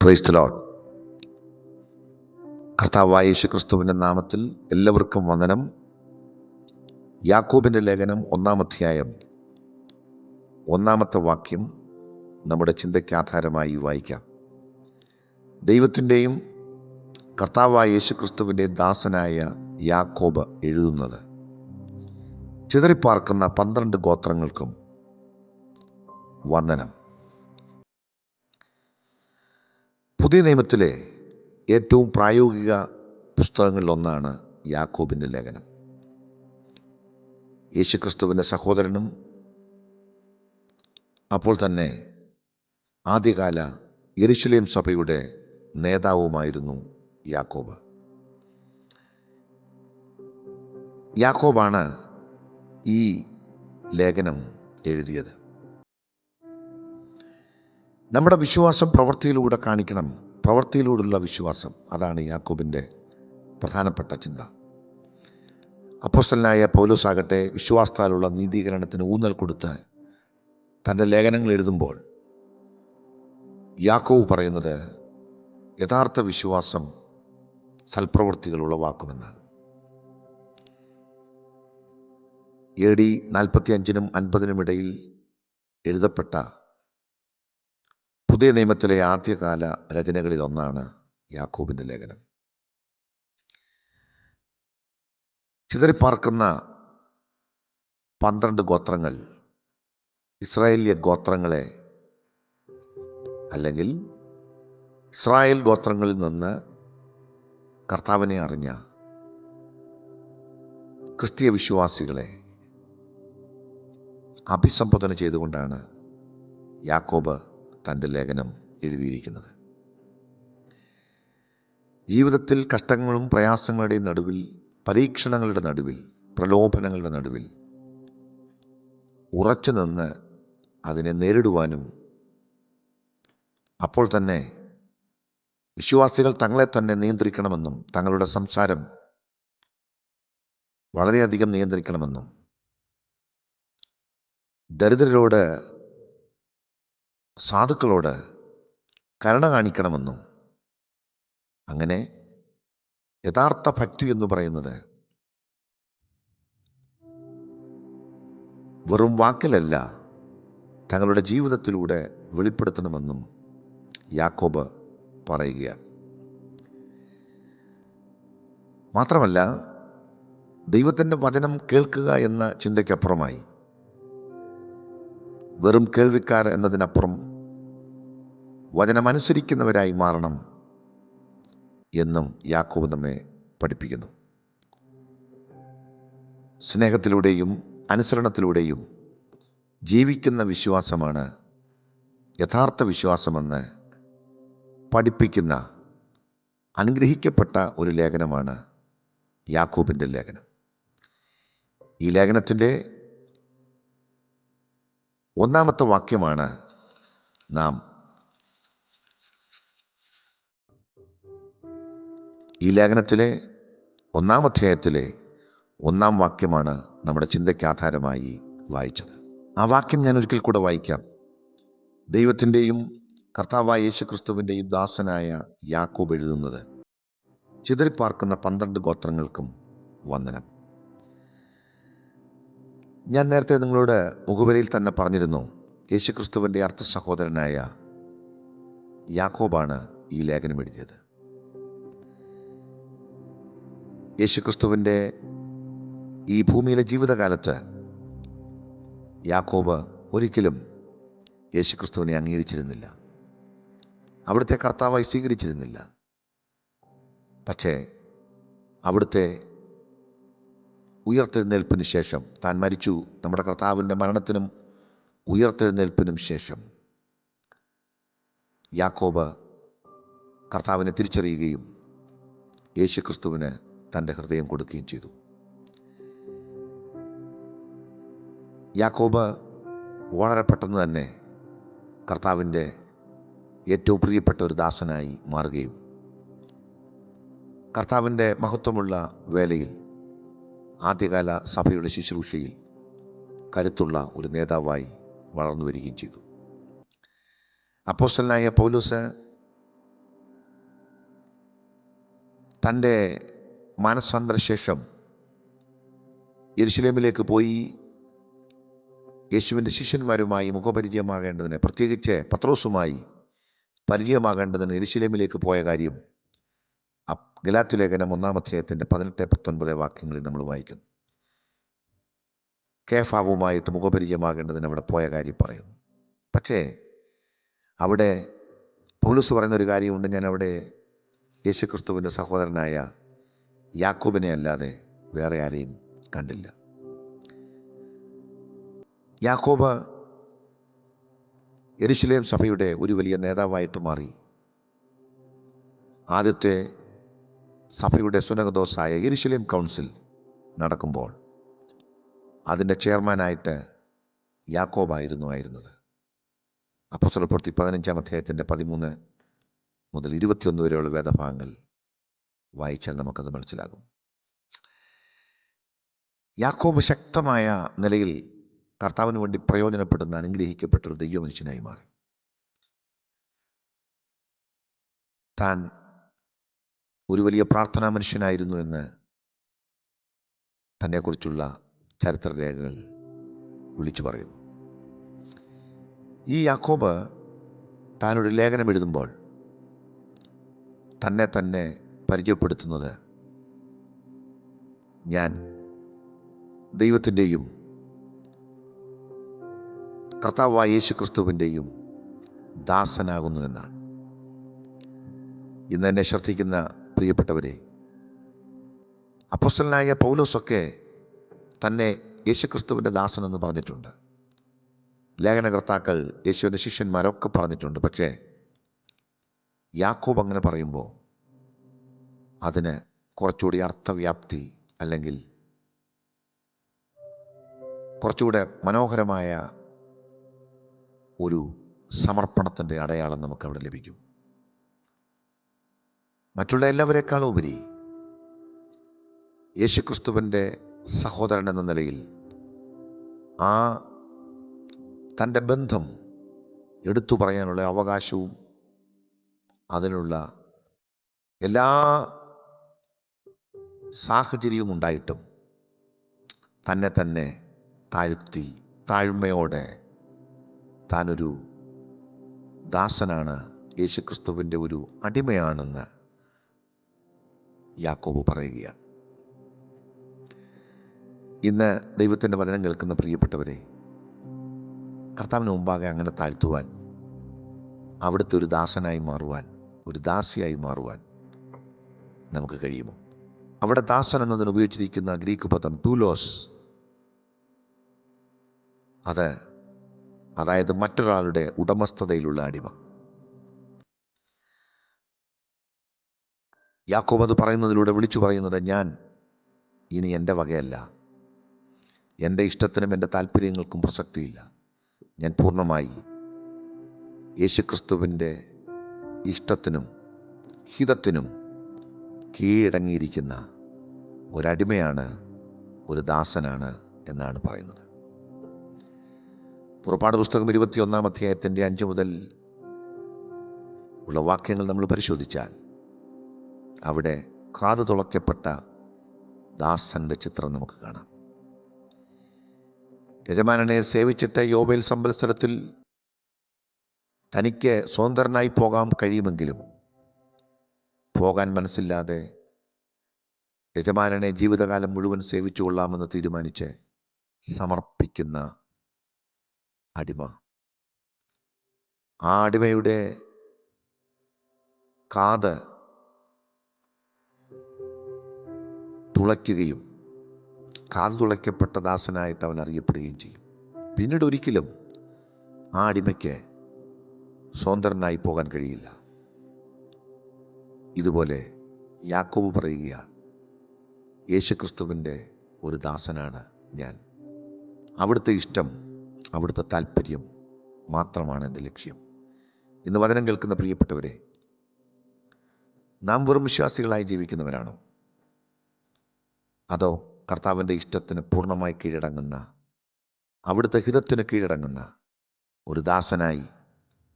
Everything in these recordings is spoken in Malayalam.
Praise the Lord. കർത്താവായ യേശുക്രിസ്തുവിൻ്റെ നാമത്തിൽ എല്ലാവർക്കും വന്ദനം. യാക്കോബിൻ്റെ ലേഖനം 1-ാം അധ്യായം 1-ാമത്തെ വാക്യം നമ്മുടെ ചിന്തയ്ക്ക് ആധാരമായി വായിക്കാം. ദൈവത്തിൻ്റെയും കർത്താവായ യേശുക്രിസ്തുവിൻ്റെ ദാസനായ യാക്കോബ് എഴുതുന്നത്, ചിതറിപ്പാർക്കുന്ന 12 ഗോത്രങ്ങൾക്കും വന്ദനം. പുതിയ നിയമത്തിലെ ഏറ്റവും പ്രായോഗിക പുസ്തകങ്ങളിലൊന്നാണ് യാക്കോബിൻ്റെ ലേഖനം. യേശുക്രിസ്തുവിൻ്റെ സഹോദരനും അപ്പോൾ തന്നെ ആദ്യകാല യെരുശലേം സഭയുടെ നേതാവുമായിരുന്നു യാക്കോബ്. യാക്കോബാണ് ഈ ലേഖനം എഴുതിയത്. നമ്മുടെ വിശ്വാസം പ്രവൃത്തിയിലൂടെ കാണിക്കണം. പ്രവൃത്തിയിലൂടെയുള്ള വിശ്വാസം, അതാണ് യാക്കോബിൻ്റെ പ്രധാനപ്പെട്ട ചിന്ത. അപ്പോസ്തലനായ പൗലോസാകട്ടെ വിശ്വാസത്താലുള്ള നീതീകരണത്തിന് ഊന്നൽ കൊടുത്ത് തൻ്റെ ലേഖനങ്ങൾ എഴുതുമ്പോൾ യാക്കോബ് പറയുന്നത് യഥാർത്ഥ വിശ്വാസം സൽപ്രവൃത്തികൾ ഉളവാക്കുമെന്നാണ്. AD 45-നും 50-നും ഇടയിൽ എഴുതപ്പെട്ട പുതിയ നിയമത്തിലെ ആദ്യകാല രചനകളിലൊന്നാണ് യാക്കോബിൻ്റെ ലേഖനം. ചിതറിപ്പാർക്കുന്ന 12 ഗോത്രങ്ങൾ ഇസ്രായേലിയ ഗോത്രങ്ങളെ, അല്ലെങ്കിൽ ഇസ്രായേൽ ഗോത്രങ്ങളിൽ നിന്ന് കർത്താവിനെ അറിഞ്ഞ ക്രിസ്തീയ വിശ്വാസികളെ അഭിസംബോധന ചെയ്തുകൊണ്ടാണ് യാക്കോബ് തൻ്റെ ലേഖനം എഴുതിയിരിക്കുന്നത്. ജീവിതത്തിൽ കഷ്ടങ്ങളും പ്രയാസങ്ങളുടെയും നടുവിൽ, പരീക്ഷണങ്ങളുടെ നടുവിൽ, പ്രലോഭനങ്ങളുടെ നടുവിൽ ഉറച്ചു നിന്ന് അതിനെ നേരിടുവാനും, അപ്പോൾ തന്നെ വിശ്വാസികൾ തങ്ങളെ തന്നെ നിയന്ത്രിക്കണമെന്നും തങ്ങളുടെ സംസാരം വളരെയധികം നിയന്ത്രിക്കണമെന്നും, ദരിദ്രരോട് സാധുക്കളോട് കരുണ കാണിക്കണമെന്നും, അങ്ങനെ യഥാർത്ഥ ഭക്തി എന്ന് പറയുന്നത് വെറും വാക്കിലല്ല, തങ്ങളുടെ ജീവിതത്തിലൂടെ വെളിപ്പെടുത്തണമെന്നും യാക്കോബ് പറയുകയാണ്. മാത്രമല്ല, ദൈവത്തിൻ്റെ വചനം കേൾക്കുക എന്ന ചിന്തയ്ക്കപ്പുറമായി, വെറും കേൾവിക്കാർ എന്നതിനപ്പുറം വചനമനുസരിക്കുന്നവരായി മാറണം എന്നും യാക്കോബ് നമ്മെ പഠിപ്പിക്കുന്നു. സ്നേഹത്തിലൂടെയും അനുസരണത്തിലൂടെയും ജീവിക്കുന്ന വിശ്വാസമാണ് യഥാർത്ഥ വിശ്വാസമെന്ന് പഠിപ്പിക്കുന്ന അനുഗ്രഹിക്കപ്പെട്ട ഒരു ലേഖനമാണ് യാക്കോബിൻ്റെ ലേഖനം. ഈ ലേഖനത്തിൻ്റെ 1-ാമത്തെ വാക്യമാണ് ഈ ലേഖനത്തിലെ 1-ാം അധ്യായത്തിലെ 1-ാം വാക്യമാണ് നമ്മുടെ ചിന്തയ്ക്ക് ആധാരമായി വായിച്ചത്. ആ വാക്യം ഞാൻ ഒരിക്കൽ കൂടെ വായിക്കാം. ദൈവത്തിൻ്റെയും കർത്താവായ യേശുക്രിസ്തുവിൻ്റെയും ദാസനായ യാക്കോബ് എഴുതുന്നത്, ചിതറിപ്പാർക്കുന്ന 12 ഗോത്രങ്ങൾക്കും വന്ദനം. ഞാൻ നേരത്തെ നിങ്ങളോട് മുഖവരയിൽ തന്നെ പറഞ്ഞിരുന്നു, യേശുക്രിസ്തുവിൻ്റെ അർത്ഥ സഹോദരനായ യാക്കോബാണ് ഈ ലേഖനം എഴുതിയത്. യേശുക്രിസ്തുവിൻ്റെ ഈ ഭൂമിയിലെ ജീവിതകാലത്ത് യാക്കോബ് ഒരിക്കലും യേശുക്രിസ്തുവിനെ അംഗീകരിച്ചിരുന്നില്ല, അവിടുത്തെ കർത്താവായി സ്വീകരിച്ചിരുന്നില്ല. പക്ഷേ അവിടുത്തെ ഉയർത്തെഴുന്നേൽപ്പിന് ശേഷം, താൻ മരിച്ചു, നമ്മുടെ കർത്താവിൻ്റെ മരണത്തിനും ഉയർത്തെഴുന്നേൽപ്പിനും ശേഷം യാക്കോബ് കർത്താവിനെ തിരിച്ചറിയുകയും യേശുക്രിസ്തുവിന് തൻ്റെ ഹൃദയം കൊടുക്കുകയും ചെയ്തു. യാക്കോബ് വളരെ പെട്ടെന്ന് തന്നെ കർത്താവിൻ്റെ ഏറ്റവും പ്രിയപ്പെട്ട ഒരു ദാസനായി മാറുകയും കർത്താവിൻ്റെ മഹത്വമുള്ള വേലയിൽ, ആദ്യകാല സഭയുടെ ശുശ്രൂഷയിൽ കരുത്തുള്ള ഒരു നേതാവായി വളർന്നു വരികയും ചെയ്തു. അപ്പോസ്തലനായ പൗലോസ് തൻ്റെ മാനസാന്തരശേഷം യെരുശലേമിലേക്ക് പോയി യേശുവിൻ്റെ ശിഷ്യന്മാരുമായി മുഖപരിചയമാകേണ്ടതിന്, പ്രത്യേകിച്ച് പത്രോസുമായി പരിചയമാകേണ്ടതിന് യെരുശലേമിലേക്ക് പോയ കാര്യം ഗലാത്യ ലേഖനം 1-ാം അധ്യായത്തിൻ്റെ 18-19 വാക്യങ്ങളിൽ നമ്മൾ വായിക്കുന്നു. കേഫാവുമായിട്ട് മുഖപരിചയമാകേണ്ടതിന് അവിടെ പോയ കാര്യം പറയുന്നു. പക്ഷേ അവിടെ പൗലോസ് പറയുന്നൊരു കാര്യമുണ്ട്, ഞാൻ അവിടെ യേശുക്രിസ്തുവിൻ്റെ സഹോദരനായ യാക്കോബിനെ അല്ലാതെ വേറെ ആരെയും കണ്ടില്ല. യാക്കോബ് യെരുശലേം സഭയുടെ ഒരു വലിയ നേതാവായിട്ട് മാറി. ആദ്യത്തെ സഭയുടെ സുനഹദോസായ യെരുശലേം കൗൺസിൽ നടക്കുമ്പോൾ അതിൻ്റെ ചെയർമാനായിട്ട് യാക്കോബായിരുന്നത്. അപ്പോസ്തലപ്രവൃത്തി 15-ാം അധ്യായത്തിൻ്റെ 13 മുതൽ 21 വരെയുള്ള വേദഭാഗങ്ങൾ വായിച്ചാൽ നമുക്കത് മനസ്സിലാകും. യാക്കോബ് ശക്തമായ നിലയിൽ കർത്താവിന് വേണ്ടി പ്രയോജനപ്പെടുന്ന അനുഗ്രഹിക്കപ്പെട്ടൊരു ദൈവമനുഷ്യനായി മാറി. താൻ ഒരു വലിയ പ്രാർത്ഥനാ മനുഷ്യനായിരുന്നു എന്ന് തന്നെക്കുറിച്ചുള്ള ചരിത്രരേഖകൾ വിളിച്ചു പറയുന്നു. ഈ യാക്കോബ് താനൊരു ലേഖനം എഴുതുമ്പോൾ തന്നെ പരിചയപ്പെടുത്തുന്നത്, ഞാൻ ദൈവത്തിൻ്റെയും കർത്താവായ യേശുക്രിസ്തുവിൻ്റെയും ദാസനാകുന്നു എന്നാണ്. ഇന്ന് എന്നെ ശ്രദ്ധിക്കുന്ന പ്രിയപ്പെട്ടവരെ, അപ്പോസ്തലനായ പൗലോസൊക്കെ തന്നെ യേശുക്രിസ്തുവിൻ്റെ ദാസനെന്ന് പറഞ്ഞിട്ടുണ്ട്. ലേഖനകർത്താക്കൾ, യേശുവിൻ്റെ ശിഷ്യന്മാരൊക്കെ പറഞ്ഞിട്ടുണ്ട്. പക്ഷേ യാക്കോബ് അങ്ങനെ പറയുമ്പോൾ അതിന് കുറച്ചുകൂടി അർത്ഥവ്യാപ്തി, അല്ലെങ്കിൽ കുറച്ചുകൂടെ മനോഹരമായ ഒരു സമർപ്പണത്തിൻ്റെ അടയാളം നമുക്കവിടെ ലഭിക്കും. മറ്റുള്ള എല്ലാവരെക്കാളും ഉപരി യേശുക്രിസ്തുവിൻ്റെ സഹോദരൻ എന്ന നിലയിൽ ആ തൻ്റെ ബന്ധം എടുത്തു പറയാനുള്ള അവകാശവും അതിനുള്ള എല്ലാ സാഹചര്യവും ഉണ്ടായിട്ടും തന്നെ താഴ്ത്തി താഴ്മയോടെ താനൊരു ദാസനാണ്, യേശുക്രിസ്തുവിൻ്റെ ഒരു അടിമയാണെന്ന് യാക്കോബ് പറയുകയാണ്. ഇന്ന് ദൈവത്തിൻ്റെ വചനം കേൾക്കുന്ന പ്രിയപ്പെട്ടവരെ, കർത്താവിന് മുമ്പാകെ അങ്ങനെ താഴ്ത്തുവാൻ, അവിടുത്തെ ഒരു ദാസനായി മാറുവാൻ, ഒരു ദാസിയായി മാറുവാൻ നമുക്ക് കഴിയുമോ? അവിടെ ദാസൻ എന്നതിന് ഉപയോഗിച്ചിരിക്കുന്ന ഗ്രീക്ക് പദം ഡൂലോസ്, അതായത് മറ്റൊരാളുടെ ഉടമസ്ഥതയിലുള്ള അടിമ. യാക്കോബ് അത് പറയുന്നതിലൂടെ വിളിച്ചു പറയുന്നത്, ഞാൻ ഇനി എൻ്റെ വകയല്ല, എൻ്റെ ഇഷ്ടത്തിനും എൻ്റെ താല്പര്യങ്ങൾക്കും പ്രസക്തിയില്ല, ഞാൻ പൂർണ്ണമായി യേശുക്രിസ്തുവിൻ്റെ ഇഷ്ടത്തിനും ഹിതത്തിനും കീഴടങ്ങിയിരിക്കുന്ന ഒരടിമയാണ്, ഒരു ദാസനാണ് എന്നാണ് പറയുന്നത്. പുറപ്പാട് പുസ്തകം 21-ാം അധ്യായത്തിൻ്റെ 5 മുതൽ ഉള്ള വാക്യങ്ങൾ നമ്മൾ പരിശോധിച്ചാൽ അവിടെ കാത് തുളയ്ക്കപ്പെട്ട ദാസൻ്റെ ചിത്രം നമുക്ക് കാണാം. യജമാനനെ സേവിച്ചിട്ട് യോബേൽ സംവത്സരത്തിൽ തനിക്ക് സ്വതന്ത്രനായി പോകാൻ കഴിയുമെങ്കിലും പോകാൻ മനസ്സില്ലാതെ യജമാനനെ ജീവിതകാലം മുഴുവൻ സേവിച്ചു കൊള്ളാമെന്ന് തീരുമാനിച്ച് സമർപ്പിക്കുന്ന അടിമ. ആ അടിമയുടെ കാത് തുളയ്ക്കുകയും കാത് തുളയ്ക്കപ്പെട്ട ദാസനായിട്ട് അവൻ അറിയപ്പെടുകയും ചെയ്യും. പിന്നീട് ഒരിക്കലും ആ അടിമയ്ക്ക് സ്വതന്ത്രനായി പോകാൻ കഴിയില്ല. ഇതുപോലെ യാക്കോബ് പറയുകയാണ്, യേശുക്രിസ്തുവിൻ്റെ ഒരു ദാസനാണ് ഞാൻ. അവിടുത്തെ ഇഷ്ടം, അവിടുത്തെ താല്പര്യം മാത്രമാണ് എൻ്റെ ലക്ഷ്യം. ഇന്ന് വചനം കേൾക്കുന്ന പ്രിയപ്പെട്ടവരെ, നാം വെറും വിശ്വാസികളായി ജീവിക്കുന്നവരാണോ? അതോ കർത്താവിൻ്റെ ഇഷ്ടത്തിന് പൂർണ്ണമായി കീഴടങ്ങുന്ന, അവിടുത്തെ ഹിതത്തിന് കീഴടങ്ങുന്ന ഒരു ദാസനായി,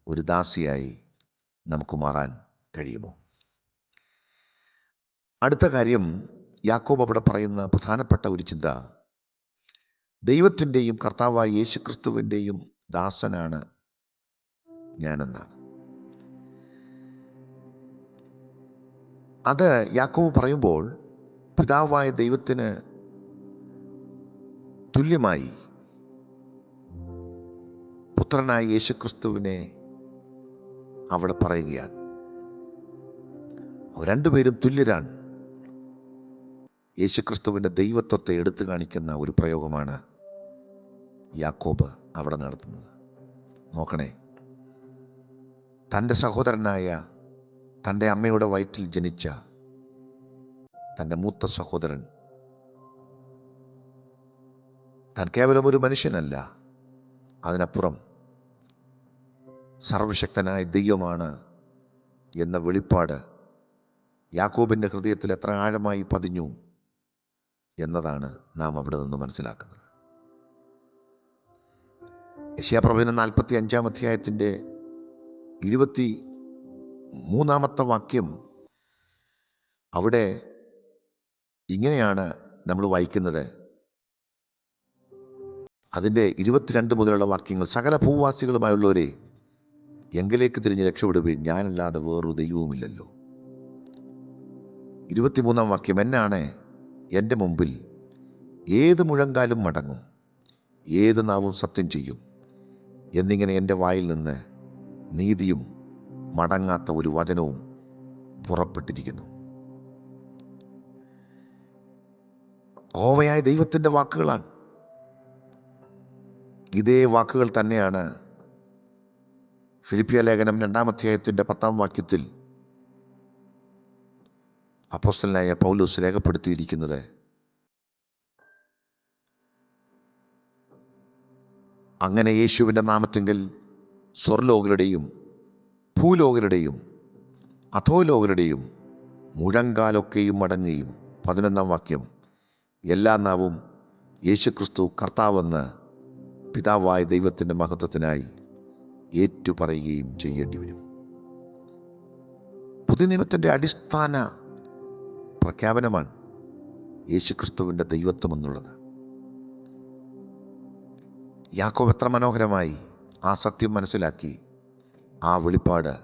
ഒരു ദാസിയായി നമുക്ക് മാറാൻ കഴിയുമോ? അടുത്ത കാര്യം, യാക്കോബ് അവിടെ പറയുന്ന പ്രധാനപ്പെട്ട ഒരു ചിന്ത, ദൈവത്തിൻ്റെയും കർത്താവായ യേശുക്രിസ്തുവിൻ്റെയും ദാസനാണ് ഞാനെന്നാണ്. അത് യാക്കോബ് പറയുമ്പോൾ പിതാവായ ദൈവത്തിന് തുല്യമായി പുത്രനായ യേശുക്രിസ്തുവിനെ അവിടെ പറയുകയാണ്. അവർ രണ്ടുപേരും തുല്യരാണ്. യേശുക്രിസ്തുവിൻ്റെ ദൈവത്വത്തെ എടുത്തു കാണിക്കുന്ന ഒരു പ്രയോഗമാണ് യാക്കോബ് അവിടെ നടത്തുന്നത്. നോക്കണേ, തൻ്റെ സഹോദരനായ, തൻ്റെ അമ്മയുടെ വയറ്റിൽ ജനിച്ച തൻ്റെ മൂത്ത സഹോദരൻ താൻ കേവലം ഒരു മനുഷ്യനല്ല, അതിനപ്പുറം സർവശക്തനായ ദൈവമാണ് എന്ന വെളിപ്പാട് യാക്കോബിൻ്റെ ഹൃദയത്തിൽ എത്ര ആഴമായി പതിഞ്ഞു എന്നതാണ് നാം അവിടെ നിന്ന് മനസ്സിലാക്കുന്നത്. യെശയ്യാപ്രവചനം 45-ാം അധ്യായത്തിൻ്റെ 23-ാമത്തെ വാക്യം, അവിടെ ഇങ്ങനെയാണ് നമ്മൾ വായിക്കുന്നത്. അതിൻ്റെ 22 മുതലുള്ള വാക്യങ്ങൾ, സകല ഭൂവാസികളുമായുള്ളവരെ എങ്കിലേക്ക് തിരിഞ്ഞ് രക്ഷപ്പെടുകയും ഞാനല്ലാതെ വേറൊരു ദൈവവുമില്ലല്ലോ. 23-ാം വാക്യം, എന്നാണ് എൻ്റെ മുമ്പിൽ ഏത് മുഴങ്കാലും മടങ്ങും, ഏത് നാവും സത്യം ചെയ്യും എന്നിങ്ങനെ എൻ്റെ വായിൽ നിന്ന് നീതിയും മടങ്ങാത്ത ഒരു വചനവും പുറപ്പെട്ടിരിക്കുന്നു. യഹോവയായ ദൈവത്തിൻ്റെ വാക്കുകളാണ്. ഇതേ വാക്കുകൾ തന്നെയാണ് ഫിലിപ്പിയ ലേഖനം 2-ാം അധ്യായത്തിൻ്റെ 10-ാം വാക്യത്തിൽ അപ്പോസ്തലനായ പൗലോസ് രേഖപ്പെടുത്തിയിരിക്കുന്നത്. അങ്ങനെ യേശുവിൻ്റെ നാമത്തിങ്കൽ സ്വർലോകരുടെയും ഭൂലോകരുടെയും അധോലോകരുടെയും മുഴങ്കാലൊക്കെയും മടങ്ങുകയും, 11-ാം വാക്യം, എല്ലാ നാവും യേശുക്രിസ്തു കർത്താവെന്ന് പിതാവായ ദൈവത്തിൻ്റെ മഹത്വത്തിനായി ഏറ്റുപറയുകയും ചെയ്യേണ്ടി വരും. പുതിയ നിയമത്തിൻ്റെ അടിസ്ഥാന പ്രഖ്യാപനമാണ് യേശുക്രിസ്തുവിൻ്റെ ദൈവത്വം എന്നുള്ളത്. യാക്കോബ് എത്ര മനോഹരമായി ആ സത്യം മനസ്സിലാക്കി ആ വെളിപ്പാട്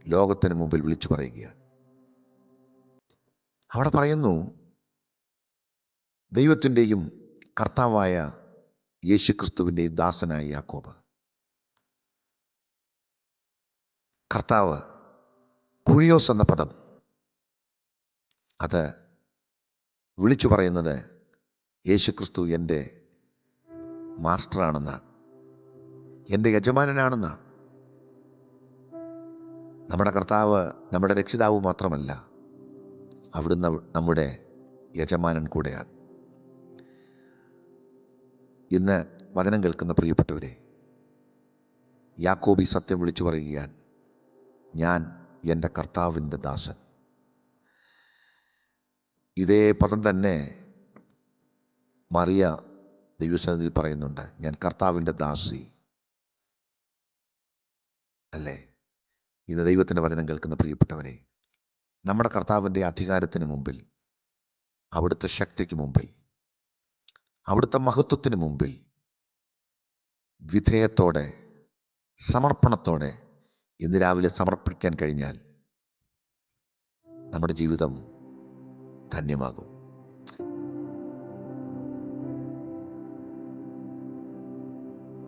ലോകത്തിന് മുമ്പിൽ വിളിച്ചു പറയുകയാണ്. അവിടെ പറയുന്നു, ദൈവത്തിൻ്റെയും കർത്താവായ യേശുക്രിസ്തുവിൻ്റെയും ദാസനായ യാക്കോബ്. കർത്താവ്, കുഴിയോസ് എന്ന പദം, അത് വിളിച്ചു പറയുന്നത് യേശുക്രിസ്തു എൻ്റെ മാസ്റ്ററാണെന്നാണ്, എൻ്റെ യജമാനനാണെന്നാണ്. നമ്മുടെ കർത്താവ് നമ്മുടെ രക്ഷിതാവ് മാത്രമല്ല, അവിടുന്ന് നമ്മുടെ യജമാനൻ കൂടെയാണ്. ഇന്ന് വചനം കേൾക്കുന്ന പ്രിയപ്പെട്ടവരെ, യാക്കോബ് ഈ സത്യം വിളിച്ചു പറയുകയാണ്, ഞാൻ എൻ്റെ കർത്താവിൻ്റെ ദാസൻ. ഇതേ പദം തന്നെ മറിയ ദൈവസന്നിധിയിൽ പറയുന്നുണ്ട്, ഞാൻ കർത്താവിൻ്റെ ദാസി. അല്ലേ? ഇന്ന് ദൈവത്തിൻ്റെ വചനം കേൾക്കുന്ന പ്രിയപ്പെട്ടവരെ, നമ്മുടെ കർത്താവിൻ്റെ അധികാരത്തിന് മുമ്പിൽ, അവിടുത്തെ ശക്തിക്ക് മുമ്പിൽ, അവിടുത്തെ മഹത്വത്തിന് മുമ്പിൽ വിധേയത്തോടെ, സമർപ്പണത്തോടെ ഇന്ന് രാവിലെ സമർപ്പിക്കാൻ കഴിഞ്ഞാൽ നമ്മുടെ ജീവിതം ധന്യമാകും.